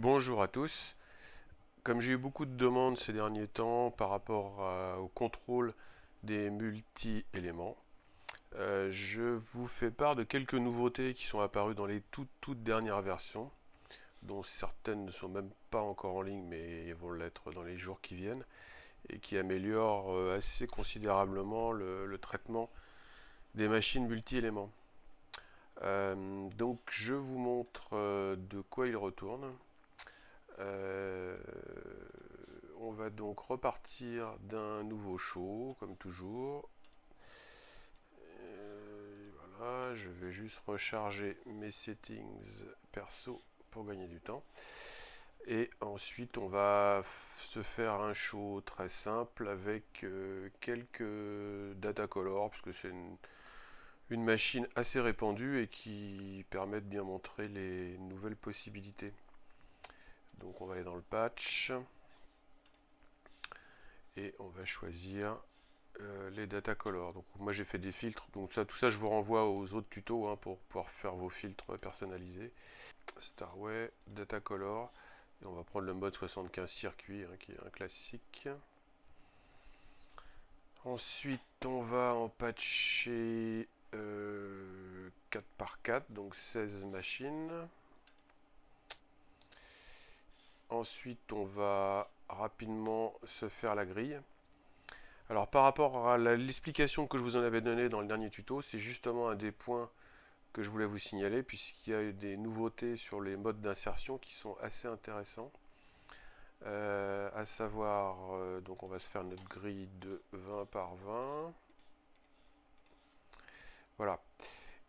Bonjour à tous. Comme j'ai eu beaucoup de demandes ces derniers temps par rapport au contrôle des multi-éléments, je vous fais part de quelques nouveautés qui sont apparues dans les toutes dernières versions, dont certaines ne sont même pas encore en ligne, mais vont l'être dans les jours qui viennent, et qui améliorent assez considérablement le traitement des machines multi-éléments. Donc je vous montre de quoi il retourne. Euh, on va donc repartir d'un nouveau show, comme toujours. Voilà, je vais juste recharger mes settings perso pour gagner du temps. Et ensuite, on va se faire un show très simple avec quelques data color, parce que c'est une machine assez répandue et qui permet de bien montrer les nouvelles possibilités. Donc on va aller dans le patch et on va choisir les data color. Donc moi j'ai fait des filtres, donc ça, tout ça je vous renvoie aux autres tutos pour pouvoir faire vos filtres personnalisés. Starway, data color, et on va prendre le mode 75 circuit qui est un classique. Ensuite on va en patcher 4 par 4, donc 16 machines. Ensuite on va rapidement se faire la grille. Alors par rapport à l'explication que je vous en avais donnée dans le dernier tuto, c'est justement un des points que je voulais vous signaler, puisqu'il y a eu des nouveautés sur les modes d'insertion qui sont assez intéressants. À savoir, donc on va se faire notre grille de 20 par 20. Voilà.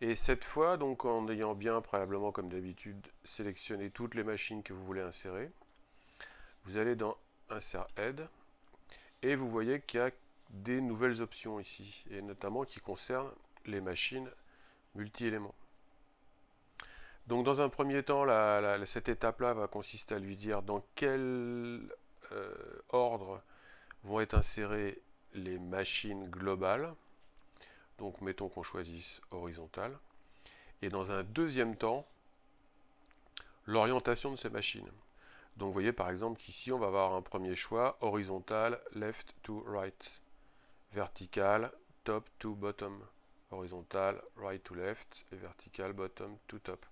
Et cette fois, donc en ayant bien préalablement comme d'habitude sélectionné toutes les machines que vous voulez insérer, vous allez dans Insert Add et vous voyez qu'il y a des nouvelles options ici, et notamment qui concernent les machines multi-éléments. Donc dans un premier temps, cette étape-là va consister à lui dire dans quel ordre vont être insérées les machines globales. Donc mettons qu'on choisisse horizontale. Et dans un deuxième temps, l'orientation de ces machines. Donc vous voyez par exemple qu'ici on va avoir un premier choix horizontal, left to right, vertical, top to bottom, horizontal, right to left et vertical, bottom to top.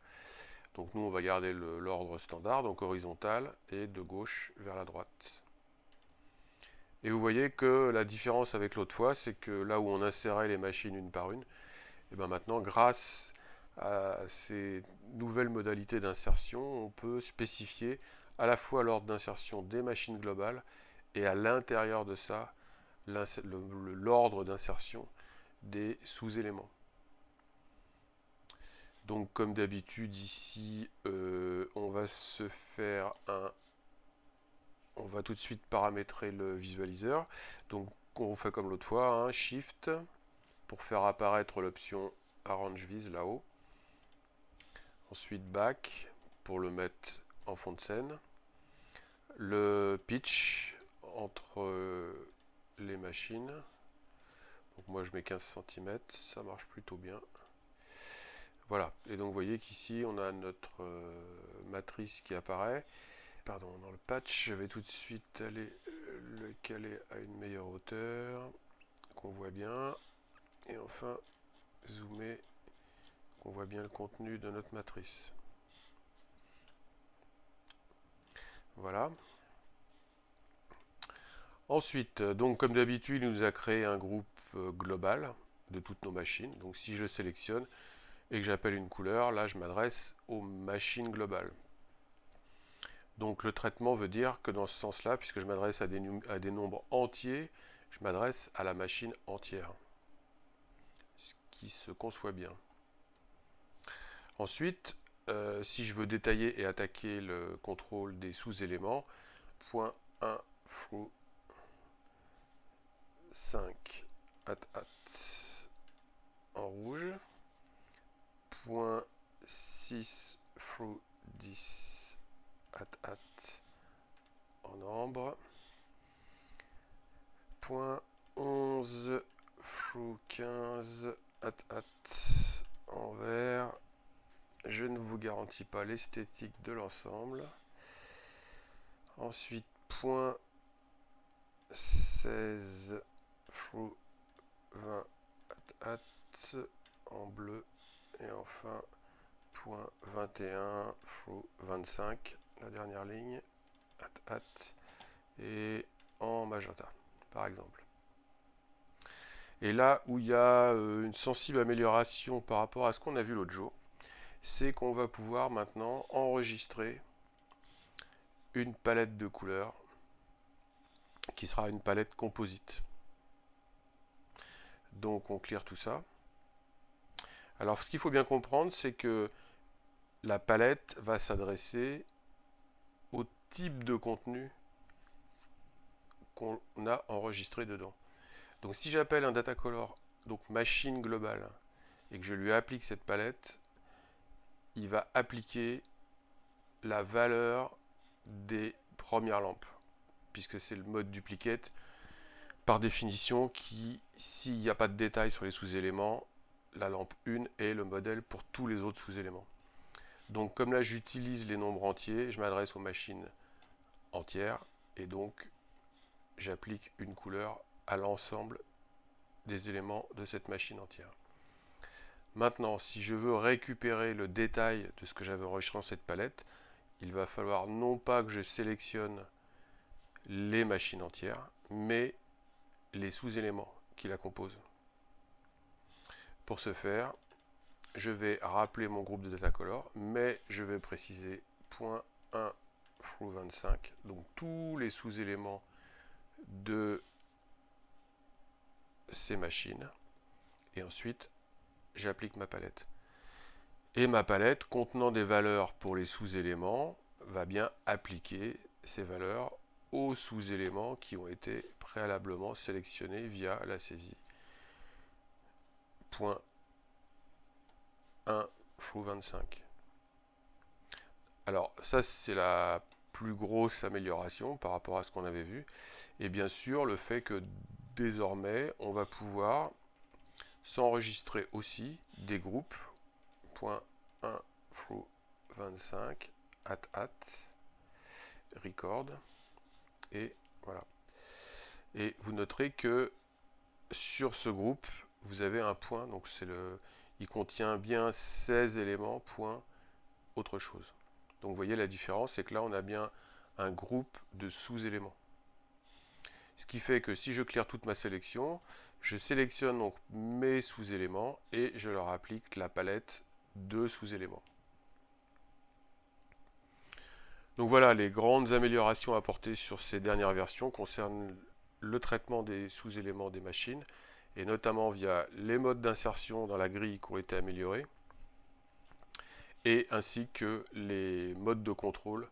Donc nous on va garder l'ordre standard, donc horizontal et de gauche vers la droite. Et vous voyez que la différence avec l'autre fois, c'est que là où on insérait les machines une par une, et bien maintenant grâce à ces nouvelles modalités d'insertion, on peut spécifier à la fois l'ordre d'insertion des machines globales et à l'intérieur de ça l'ordre d'insertion des sous-éléments. Donc comme d'habitude ici, on va se faire on va tout de suite paramétrer le visualiseur. Donc on fait comme l'autre fois, Shift pour faire apparaître l'option Arrange Vis là-haut. Ensuite Back pour le mettre en fond de scène. Le pitch entre les machines. Donc moi je mets 15 cm, ça marche plutôt bien. Voilà, et donc vous voyez qu'ici on a notre matrice qui apparaît. Pardon, dans le patch, je vais tout de suite aller le caler à une meilleure hauteur, qu'on voit bien. Et enfin, zoomer, qu'on voit bien le contenu de notre matrice. Voilà. Ensuite, donc comme d'habitude, il nous a créé un groupe global de toutes nos machines. Donc si je sélectionne et que j'appelle une couleur, là je m'adresse aux machines globales. Donc le traitement veut dire que dans ce sens-là, puisque je m'adresse à des nombres entiers, je m'adresse à la machine entière. Ce qui se conçoit bien. Ensuite, si je veux détailler et attaquer le contrôle des sous-éléments, point 1 through 5 at en rouge, point 6 through 10 at en ambre, point 11 through 15 at en vert. Je ne vous garantis pas l'esthétique de l'ensemble. Ensuite, point 16 through 20 at en bleu. Et enfin, point 21 through 25, la dernière ligne, at et en magenta, par exemple. Et là où il y a une sensible amélioration par rapport à ce qu'on a vu l'autre jour, c'est qu'on va pouvoir maintenant enregistrer une palette de couleurs qui sera une palette composite. Donc on clear tout ça. Alors ce qu'il faut bien comprendre, c'est que la palette va s'adresser au type de contenu qu'on a enregistré dedans. Donc si j'appelle un data color, donc machine globale, et que je lui applique cette palette, il va appliquer la valeur des premières lampes, puisque c'est le mode duplicate par définition qui, s'il n'y a pas de détails sur les sous-éléments, la lampe 1 est le modèle pour tous les autres sous-éléments. Donc comme là j'utilise les nombres entiers, je m'adresse aux machines entières et donc j'applique une couleur à l'ensemble des éléments de cette machine entière. Maintenant, si je veux récupérer le détail de ce que j'avais enregistré dans cette palette, il va falloir non pas que je sélectionne les machines entières, mais les sous-éléments qui la composent. Pour ce faire, je vais rappeler mon groupe de data color, mais je vais préciser .1 through 25, donc tous les sous-éléments de ces machines, et ensuite j'applique ma palette. Et ma palette contenant des valeurs pour les sous-éléments va bien appliquer ces valeurs aux sous-éléments qui ont été préalablement sélectionnés via la saisie. Point 1 through 25. Alors ça c'est la plus grosse amélioration par rapport à ce qu'on avait vu. Et bien sûr le fait que désormais on va pouvoir s'enregistrer aussi des groupes. Point 1 through 25 at record et voilà. Et vous noterez que sur ce groupe vous avez un point, donc il contient bien 16 éléments, point autre chose. Donc vous voyez la différence, c'est que là on a bien un groupe de sous-éléments. Ce qui fait que si je clear toute ma sélection, je sélectionne donc mes sous-éléments et je leur applique la palette de sous-éléments. Donc voilà, les grandes améliorations apportées sur ces dernières versions concernent le traitement des sous-éléments des machines, et notamment via les modes d'insertion dans la grille qui ont été améliorés, et ainsi que les modes de contrôle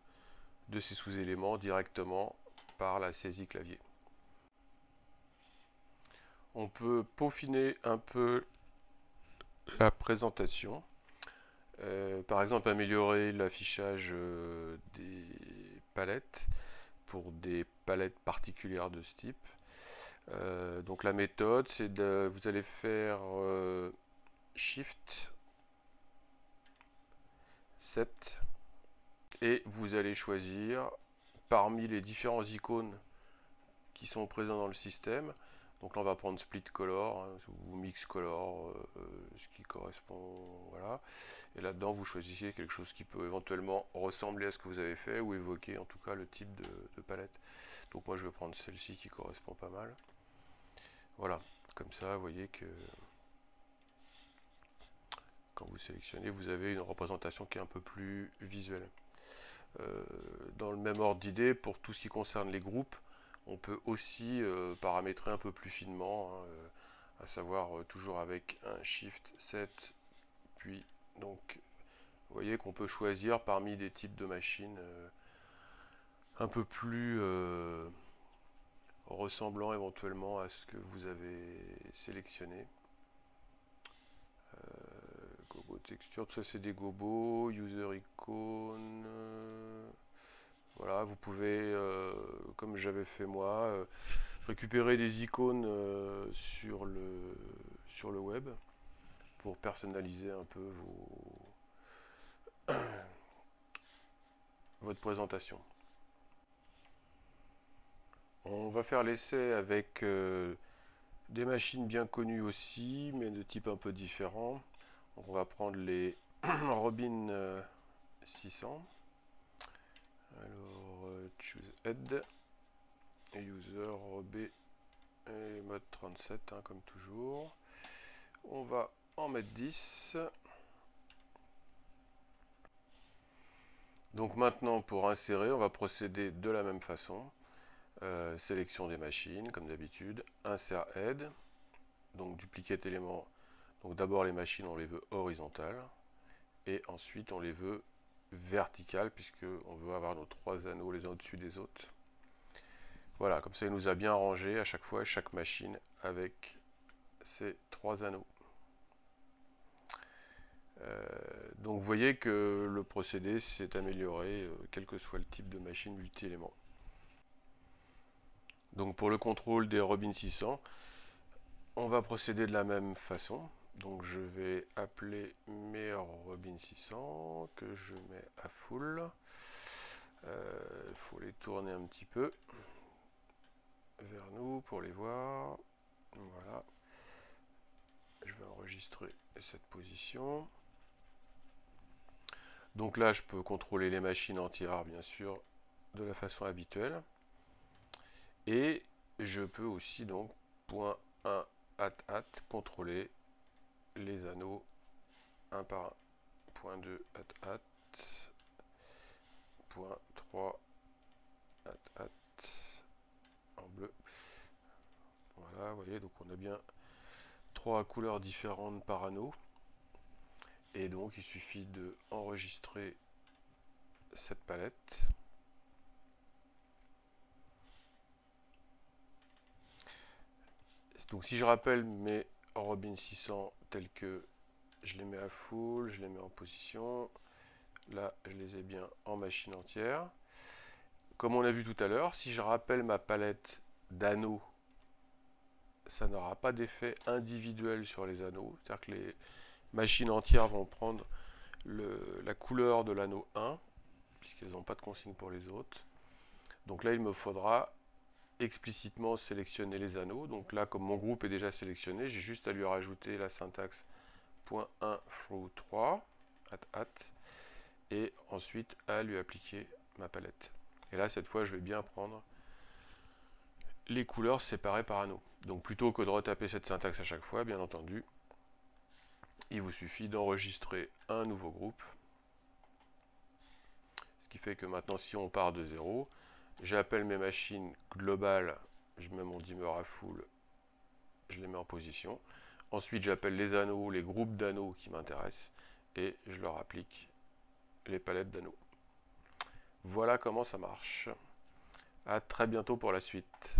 de ces sous-éléments directement par la saisie clavier. On peut peaufiner un peu la présentation. Par exemple, améliorer l'affichage des palettes pour des palettes particulières de ce type. Donc la méthode, c'est de, vous allez faire Shift 7 et vous allez choisir parmi les différents icônes qui sont présents dans le système. Donc là on va prendre Split Color hein, ou Mix Color, ce qui correspond, voilà. Et là-dedans vous choisissez quelque chose qui peut éventuellement ressembler à ce que vous avez fait ou évoquer en tout cas le type de palette. Donc moi je vais prendre celle-ci qui correspond pas mal. Voilà, comme ça vous voyez que quand vous sélectionnez vous avez une représentation qui est un peu plus visuelle. Dans le même ordre d'idée, pour tout ce qui concerne les groupes, on peut aussi paramétrer un peu plus finement, hein, à savoir toujours avec un Shift 7, puis donc vous voyez qu'on peut choisir parmi des types de machines un peu plus ressemblant éventuellement à ce que vous avez sélectionné. Gobo texture, tout ça c'est des gobos, user icon. Voilà, vous pouvez, comme j'avais fait moi, récupérer des icônes sur le web pour personnaliser un peu votre présentation. On va faire l'essai avec des machines bien connues aussi, mais de type un peu différent. Donc on va prendre les Robin 600. Alors, choose head, user, Robé et mode 37, hein, comme toujours. On va en mettre 10. Donc maintenant, pour insérer, on va procéder de la même façon. Sélection des machines, comme d'habitude. Insert head. Donc duplicate élément. Donc d'abord les machines, on les veut horizontales. Et ensuite, on les veut verticales, puisqu'on veut avoir nos 3 anneaux les uns au-dessus des autres. Voilà, comme ça, il nous a bien rangé à chaque fois, chaque machine, avec ces 3 anneaux. Donc vous voyez que le procédé s'est amélioré, quel que soit le type de machine multi-éléments. Donc pour le contrôle des Robin 600, on va procéder de la même façon. Donc je vais appeler mes Robin 600 que je mets à full. Il faut les tourner un petit peu vers nous pour les voir. Voilà. Je vais enregistrer cette position. Donc là, je peux contrôler les machines entières, bien sûr, de la façon habituelle. Et je peux aussi, donc, point 1, contrôler les anneaux un par un. Point 2, point 3, en bleu. Voilà, vous voyez, donc on a bien 3 couleurs différentes par anneau. Et donc, il suffit de enregistrer cette palette. Donc si je rappelle mes Robin 600 tels que je les mets à full, je les mets en position. Là, je les ai bien en machine entière. Comme on a vu tout à l'heure, si je rappelle ma palette d'anneaux, ça n'aura pas d'effet individuel sur les anneaux. C'est-à-dire que les machines entières vont prendre la couleur de l'anneau 1, puisqu'elles n'ont pas de consigne pour les autres. Donc là, il me faudra explicitement sélectionner les anneaux. Donc là, comme mon groupe est déjà sélectionné, j'ai juste à lui rajouter la syntaxe .1 through 3 et ensuite à lui appliquer ma palette. Et là, cette fois, je vais bien prendre les couleurs séparées par anneau. Donc plutôt que de retaper cette syntaxe à chaque fois, bien entendu, il vous suffit d'enregistrer un nouveau groupe. Ce qui fait que maintenant, si on part de 0, j'appelle mes machines globales, je mets mon dimmer à full, je les mets en position. Ensuite, j'appelle les anneaux, les groupes d'anneaux qui m'intéressent, et je leur applique les palettes d'anneaux. Voilà comment ça marche. À très bientôt pour la suite.